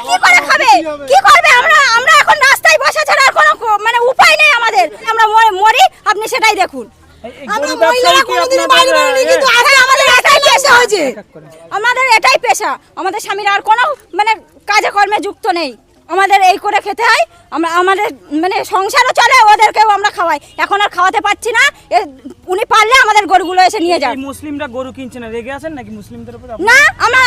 কি করে খাবে, কি করবে? আমরা এখন রাস্তায় বসে ছাড়া আর কোনো মানে উপায় নেই আমাদের। আমরা মরি, আপনি সেটাই দেখুন। আমরা মহিলারা কোনোদিনই বাইরে বেরোনি, কিন্তু আজকে আমাদের এটাই পেশা হয়েছে। আমাদের এটাই পেশা, আমাদের স্বামীরা আর কোনো মানে কাজে কর্মে যুক্ত নেই, আমাদের এই করে খেতে হয়। আমাদের মানে সংসারও চলে, ওদেরকেও আমরা খাওয়াই। এখন আর খাওয়াতে পারছি না, উনি পারলে আমাদের গরুগুলো এসে নিয়ে যান। মুসলিমরা গরু কিনছে না, রেগে আছেন নাকি মুসলিমদের উপর? না,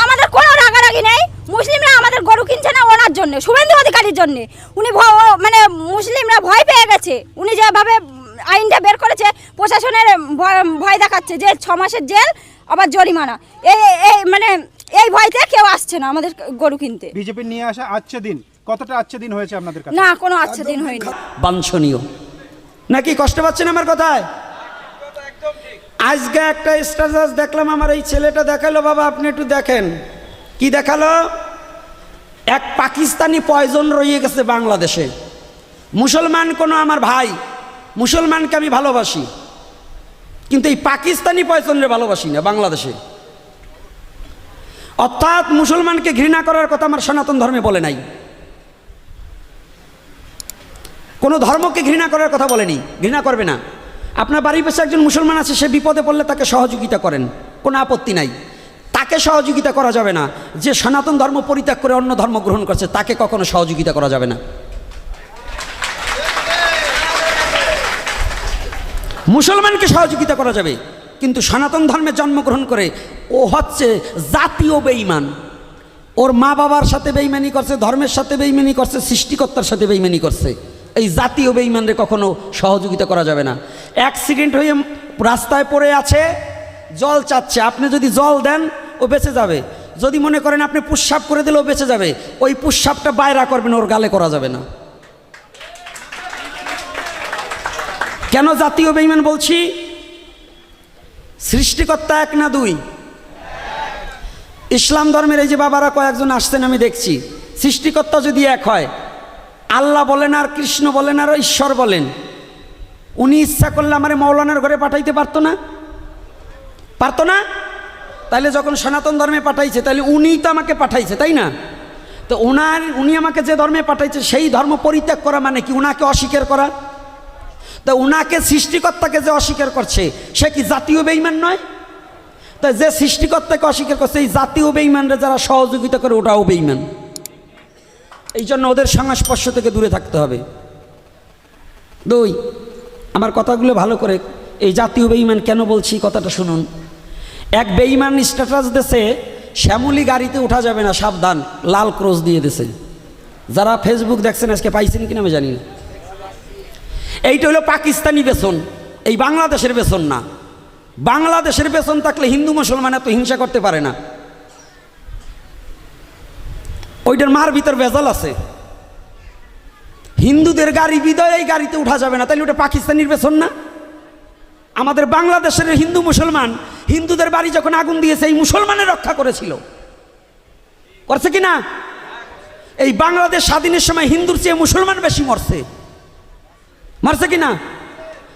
আমাদের কোনো রাগারাগি নেই। মুসলিমরা আমাদের গরু কিনছে না ওনার জন্য, শুভেন্দু অধিকারীর জন্য। উনি মানে মুসলিমরা ভয় পেয়ে গেছে, উনি যেভাবে আইনটা বের করেছে, প্রশাসনের ভয় দেখাচ্ছে যে 6 মাসের জেল আবার জরিমানা। এই মানে এই ভয়তে কেউ আসছে না আমাদের গরু কিনতে। বিজেপি নিয়ে আসা আচ্ছা দিন, কতটা আচ্ছা দিন হয়েছে আপনাদের কাছে? না, কোনো আচ্ছা দিন হয়নি। বাঞ্ছনীয় নাকি? কষ্ট পাচ্ছেন আমার কথায়? আজকে একটা স্ট্যাটাস দেখলাম, আমার এই ছেলেটা দেখালো, বাবা আপনি একটু দেখেন। কি দেখালো? এক পাকিস্তানি পয়জন রয়ে গেছে বাংলাদেশে। মুসলমান কোনো আমার ভাই, মুসলমানকে আমি ভালোবাসি, কিন্তু এই পাকিস্তানি পয়জনরে ভালোবাসি না বাংলাদেশে। অর্থাৎ মুসলমানকে ঘৃণা করার কথা আমার সনাতন ধর্মে বলে নাই, কোনো ধর্মকে ঘৃণা করার কথা বলেনি, ঘৃণা করবে না। আপনার বাড়ির পাশে একজন মুসলমান আছে, সে বিপদে পড়লে তাকে সহযোগিতা করেন, কোনো আপত্তি নাই। তাকে সহযোগিতা করা যাবে না। যে সনাতন ধর্ম পরিত্যাগ করে অন্য ধর্ম গ্রহণ করছে, তাকে কখনো সহযোগিতা করা যাবে না। মুসলমানকে সহযোগিতা করা যাবে, কিন্তু সনাতন ধর্মে জন্মগ্রহণ করে ও হচ্ছে জাতীয় বেঈমান। ওর মা বাবার সাথে বেঈমানি করছে, ধর্মের সাথে বেঈমানি করছে, সৃষ্টিকর্তার সাথে বেঈমানি করছে। এই জাতীয় বেঈমানরে কখনো সহযোগিতা করা যাবে না। অ্যাক্সিডেন্ট হয়ে রাস্তায় পড়ে আছে, জল চাচ্ছে, আপনি যদি জল দেন ও বেঁচে যাবে। যদি মনে করেন আপনি পুষ্যাপ করে দিলে ও বেঁচে যাবে, ওই পুষ্যাপটা বাইরা করবেন, ওর গালে করা যাবে না। কেন জাতীয় বেঈমান বলছি? সৃষ্টিকর্তা এক না দুই? ইসলাম ধর্মের এই যে বাবারা কয়েকজন আসছেন আমি দেখছি, সৃষ্টিকর্তা যদি এক হয়, আল্লাহ বলেন আর কৃষ্ণ বলেন আর ঈশ্বর বলেন, উনি ইচ্ছা করলে আমারে মৌলানার ঘরে পাঠাইতে পারতো না? পারতো না? তাইলে যখন সনাতন ধর্মে পাঠাইছে, তাহলে উনিই তো আমাকে পাঠাইছে, তাই না? তো উনি আমাকে যে ধর্মে পাঠাইছে সেই ধর্ম পরিত্যাগ করা মানে কি? উনাকে অস্বীকার করা। তা উনাকে, সৃষ্টিকর্তাকে যে অস্বীকার করছে, সে কি জাতীয় বেঈমান নয়? তাই যে সৃষ্টিকর্তাকে অস্বীকার করছে, এই জাতীয় বেঈমানরা যারা সহযোগিতা করে, ওটাও বেঈমান। এই জন্য ওদের সংস্পর্শ থেকে দূরে থাকতে হবে। দুই, আমার কথাগুলো ভালো করে, এই জাতীয় বেঈমান কেন বলছি কথাটা শুনুন। এক বেঈমান স্ট্যাটাস দিয়েছে, শ্যামলী গাড়িতে ওঠা যাবে না, সাবধান, লাল ক্রস দিয়ে দিয়েছে। যারা ফেসবুক দেখছেন আজকে পাইছেন কিনা আমি জানি না। এইটা হলো পাকিস্তানি বেতন, এই বাংলাদেশের বেতন না। বাংলাদেশের বেতন থাকলে হিন্দু মুসলমান এত হিংসা করতে পারে না। ওইটার মার ভিতর ভেজাল আছে। হিন্দুদের গাড়ি বিদায়, এই গাড়িতে উঠা যাবে না, তাহলে ওটা পাকিস্তানির বেতন না? আমাদের বাংলাদেশের হিন্দু মুসলমান, হিন্দুদের বাড়ি যখন আগুন দিয়েছে, এই মুসলমানের রক্ষা করেছিল, করছে কি না? এই বাংলাদেশ স্বাধীনের সময় হিন্দুর চেয়ে মুসলমান বেশি মরছে, মারছে কি না?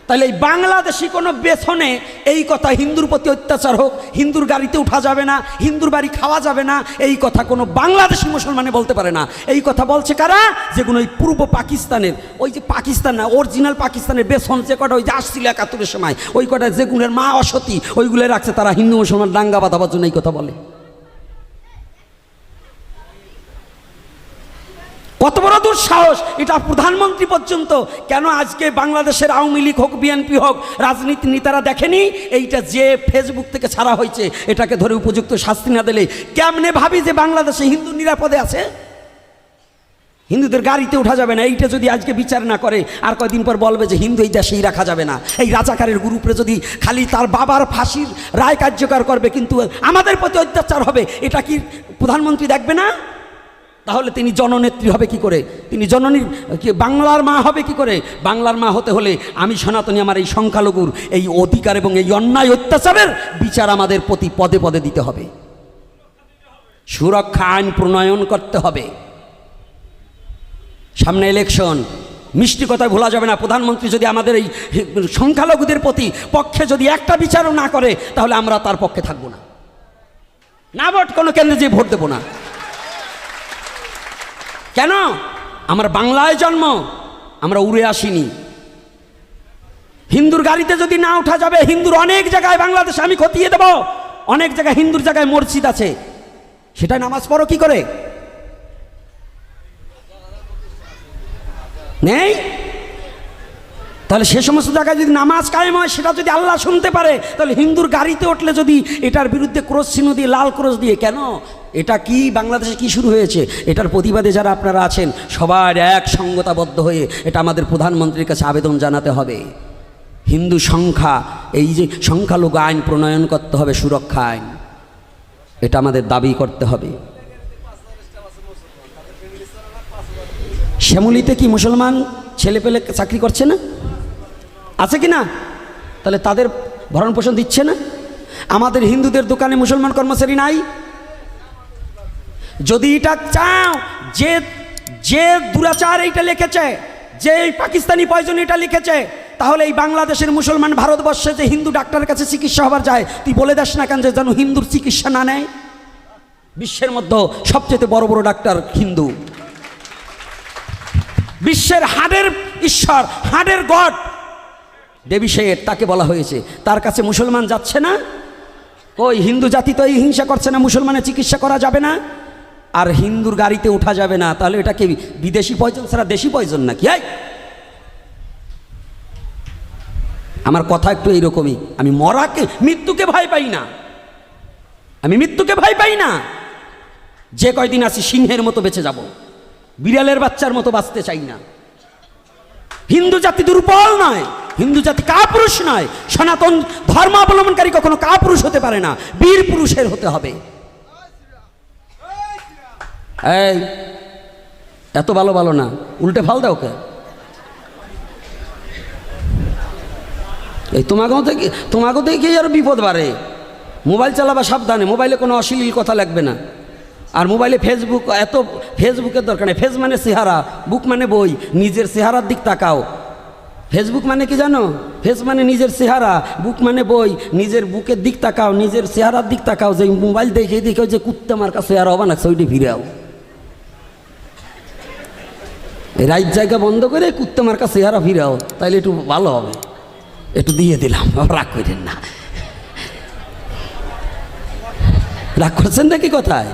তাহলে এই বাংলাদেশি কোনো বেতনে এই কথা হিন্দুর প্রতি অত্যাচার হোক, হিন্দুর গাড়িতে উঠা যাবে না, হিন্দুর বাড়ি খাওয়া যাবে না, এই কথা কোনো বাংলাদেশি মুসলমানে বলতে পারে না। এই কথা বলছে কারা? যেগুলো ওই পূর্ব পাকিস্তানের, ওই যে পাকিস্তান না, অরিজিনাল পাকিস্তানের বেতন যে কটা ওই যে আসছিল 71-এর সময়, ওই কটা যেগুলোর মা অসতী ওইগুলো রাখছে, তারা হিন্দু মুসলমান দাঙ্গা বাঁধাবার জন্য এই কথা বলে। কত বড় দুঃসাহস! এটা প্রধানমন্ত্রী পর্যন্ত কেন আজকে বাংলাদেশের আওয়ামী লীগ হোক, বিএনপি হোক, রাজনীতি নেতারা দেখেনি? এইটা যে ফেসবুক থেকে ছাড়া হয়েছে, এটাকে ধরে উপযুক্ত শাস্তি না দিলে কেমনে ভাবি যে বাংলাদেশে হিন্দু নিরাপদে আছে? হিন্দুদের গাড়িতে ওঠা যাবে না, এইটা যদি আজকে বিচার না করে, আর কয়দিন পর বলবে যে হিন্দু এই দেশেই রাখা যাবে না। এই রাজাকারের গ্রুপে যদি খালি তার বাবার ফাঁসির রায় কার্যকর করবে, কিন্তু আমাদের প্রতি অত্যাচার হবে, এটা কি প্রধানমন্ত্রী দেখবে না? তাহলে তিনি জননেত্রী হবে কি করে? তিনি জননীর বাংলার মা হবে কি করে? বাংলার মা হতে হলে আমি সনাতনী, আমার এই সংখ্যালঘুর এই অধিকার এবং এই অন্যায় অত্যাচারের বিচার আমাদের প্রতি পদে পদে দিতে হবে। সুরক্ষা আইন প্রণয়ন করতে হবে। সামনে ইলেকশন, মিষ্টি কথায় ভোলা যাবে না। প্রধানমন্ত্রী যদি আমাদের এই সংখ্যালঘুদের প্রতি পক্ষে যদি একটা বিচারও না করে, তাহলে আমরা তার পক্ষে থাকবো না, না ভোট কোনো কেন্দ্রে যে ভোট দেবো না। কেন? আমার বাংলায় জন্ম, আমরা উড়ে আসিনি। হিন্দুর গাড়িতে যদি না ওঠা যাবে, হিন্দুর অনেক জায়গায় বাংলাদেশে আমি খতিয়ে দেব, অনেক জায়গায় হিন্দুর জায়গায় মসজিদ আছে, সেটা নামাজ পড়ো কি করে? নেই। তাহলে সে সমস্ত জায়গায় যদি নামাজ কায়েম হয়, সেটা যদি আল্লাহ শুনতে পারে, তাহলে হিন্দুর গাড়িতে উঠলে যদি এটার বিরুদ্ধে ক্রস চিহ্ন দিয়ে, লাল ক্রস দিয়ে, কেন? এটা কি বাংলাদেশে কি শুরু হয়েছে? এটার প্রতিবাদে যারা আপনারা আছেন সবার এক সঙ্গতাবদ্ধ হয়ে এটা আমাদের প্রধানমন্ত্রীর কাছে আবেদন জানাতে হবে। হিন্দু সংখ্যা, এই যে সংখ্যালঘু আইন প্রণয়ন করতে হবে, সুরক্ষা আইন, এটা আমাদের দাবি করতে হবে। শ্যামলীতে কি মুসলমান ছেলে পেলে চাকরি করছে না? আছে কি না? তাহলে তাদের ভরণ পোষণ দিচ্ছে না? আমাদের হিন্দুদের দোকানে মুসলমান কর্মচারী নাই? যদি এটা চাও, যে যে দুরাচার এইটা লিখেছে, যে এই পাকিস্তানি পয়জন এটা লিখেছে, তাহলে এই বাংলাদেশের মুসলমান ভারতবর্ষে যে হিন্দু ডাক্তারের কাছে চিকিৎসা হবার যায়, তুই বলে দাস না কেন যে যেন হিন্দুর চিকিৎসা না নেয়? বিশ্বের মধ্যে সবচেয়ে বড় বড় ডাক্তার হিন্দু, বিশ্বের হাড়ের ঈশ্বর, হাড়ের গড দেবী শেঠ, তাকে বলা হয়েছে, তার কাছে মুসলমান যাচ্ছে না? ওই হিন্দু জাতি তো এই হিংসা করছে না, মুসলমানের চিকিৎসা করা যাবে না, আর হিন্দুর গাড়িতে ওঠা যাবে না, তাহলে এটা কি বিদেশি পয়জন ছাড়া দেশি পয়জন নাকি? আমার কথা একটু এইরকমই। আমি মৃত্যুকে ভয় পাই না, আমি মৃত্যুকে ভয় পাই না। যে কয়দিন আছি সিংহের মতো বেঁচে যাব, বিড়ালের বাচ্চার মতো বাঁচতে চাই না। হিন্দু জাতি দুর্বল নয়, হিন্দু জাতি কাপুরুষ নয়। সনাতন ধর্ম অবলম্বনকারী কখনো কাপুরুষ হতে পারে না, বীর পুরুষের হতে হবে। এই এত ভালো ভালো না, উল্টে ফাল দাও কে? এই তোমাকেও থেকে আরো বিপদ বাড়ে। মোবাইল চালাবা সাবধানে, মোবাইলে কোনো অশ্লীল কথা লাগবে না। আর মোবাইলে ফেসবুক, এত ফেসবুকের দরকার নেই। ফেস মানে চেহারা, বুক মানে বই, নিজের চেহারার দিক তাকাও। ফেসবুক মানে কি জানো? ফেস মানে নিজের চেহারা, বুক মানে বই, নিজের বুকের দিক তাকাও, নিজের চেহারার দিক তাকাও। যে মোবাইল দেখে দেখে যে কুত্তে মার্কা চেহারা হবা না, ওইটি ফিরাও। এই রাইট জায়গা বন্ধ করে কুত্তে মার্কা চেহারা ফিরাও, তাইলে একটু ভালো হবে। একটু দিয়ে দিলাম, রাগ করেন না। রাগ করছেন নাকি? কোথায়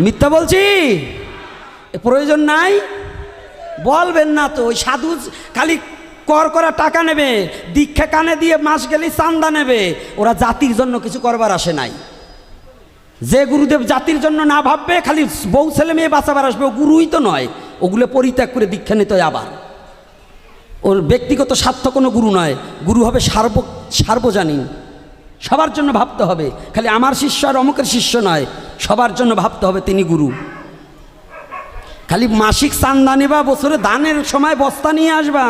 মিথ্যা বলছি? প্রয়োজন নাই, বলবেন না তো। ওই সাধু খালি কর করা টাকা নেবে, দীক্ষা কানে দিয়ে মাস গেলে চান্দা নেবে, ওরা জাতির জন্য কিছু করবার আসে নাই। যে গুরুদেব জাতির জন্য না ভাববে, খালি বউ ছেলে মেয়ে বাঁচাবার আসবে, ও গুরুই তো নয়। ওগুলো পরিত্যাগ করে দীক্ষা নিতে হয় আবার। ওর ব্যক্তিগত স্বার্থ কোনো গুরু নয়, গুরু হবে সার্বজনীন, সবার জন্য ভাবতে হবে। খালি আমার শিষ্য আর অমুকের শিষ্য নয়, সবার জন্য ভাবতে হবে তিনি গুরু। খালি মাসিক চান্দা নেবা, বছরে দানের সময় বস্তা নিয়ে আসবা,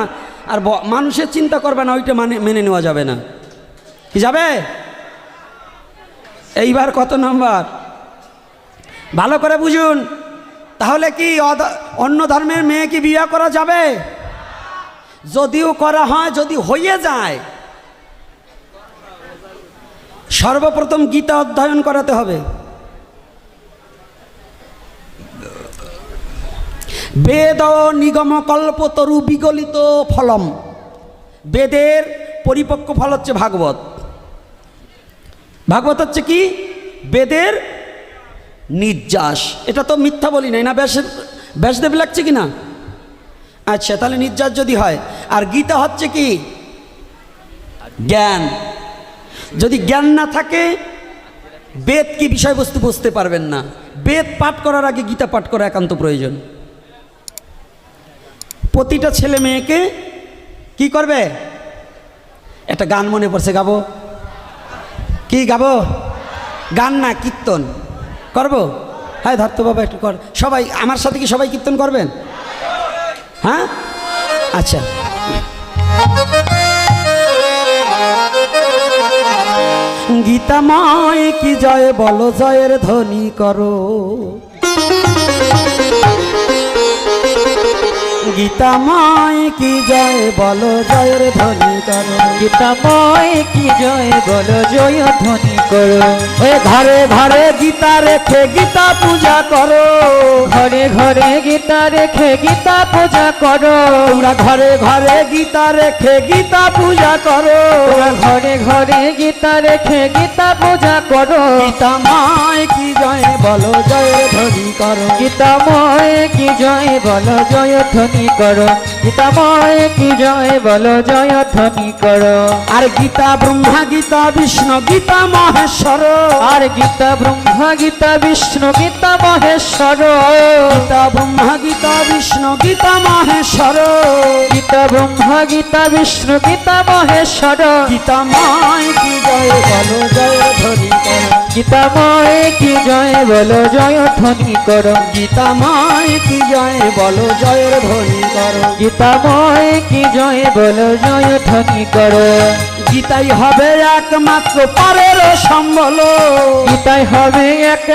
আর মানুষের চিন্তা করবে না, ওইটা মেনে নেওয়া যাবে না। কি যাবে? এইবার কত নম্বর ভালো করে বুঝুন। তাহলে কি অন্য ধর্মের মেয়ে কি বিয়ে করা যাবে? যদিও করা হয়, যদি হয়ে যায়, সর্বপ্রথম গীতা অধ্যয়ন করাতে হবে। বেদ নিগম কল্পতরু বিগলিত ফলম, বেদের পরিপক্ক ফল হচ্ছে ভাগবত। ভাগবত হচ্ছে কি? বেদের নির্যাস। এটা তো মিথ্যা বলি নাই না, ব্যাসদেব লাগছে কি না? আচ্ছা, তাহলে নির্যাস যদি হয়। আর গীতা হচ্ছে কি? জ্ঞান। যদি জ্ঞান না থাকে, বেদ কি বিষয়বস্তু বুঝতে পারবেন না। বেদ পাঠ করার আগে গীতা পাঠ করা একান্ত প্রয়োজন। প্রতিটা ছেলে মেয়েকে কি করবে? একটা গান মনে পড়ছে, গাবো? কি গাবো? গান না, কীর্তন করবো? হ্যাঁ, ধরতো বাবা একটু কর। সবাই আমার সাথে কি সবাই কীর্তন করবেন? হ্যাঁ, আচ্ছা। গীতাময় কি জয় বলো, জয়ের ধ্বনি করো। গীতাময় কি জয় বলো জয়ের ধ্বনি করো গীতাময় কি জয় বলো জয় ধ্বনি করো ওই ঘরে ঘরে গীতা রেখে গীতা পূজা করো ঘরে ঘরে গীতা রেখে গীতা পূজা করো তোমরা ঘরে ঘরে গীতা রেখে গীতা পূজা করো তোমরা ঘরে ঘরে গীতা রেখে গীতা পূজা করো গীতাময় কি জয় বলো জয়ের ধ্বনি করো গীতাময় কি জয় বলো জয় ধ্বনি করো গীতাময় কি জয় বলো জয় ধ্বনি করো আর গীতা ব্রহ্মা গীতা বিষ্ণু গীতা মহেশ্বর আর গীতা ব্রহ্মা গীতা বিষ্ণু গীতা মহেশ্বর গীতা ব্রহ্মা গীতা বিষ্ণু গীতা মহেশ্বর গীতা ব্রহ্মা গীতা বিষ্ণু গীতা মহেশ্বর গীতাময় কি জয় বলো জয়ের ধ্বনি করো গীতাময় কি জয় বলো জয় ধ্বনি করো গীতাময় কি জয় বলো জয়ের ধ্বনি করো গীতাময় কি জয় বলো জয় ধ্বনি করো গীতাই হবে একমাত্র পারের সম্বল গীতাই হবে এক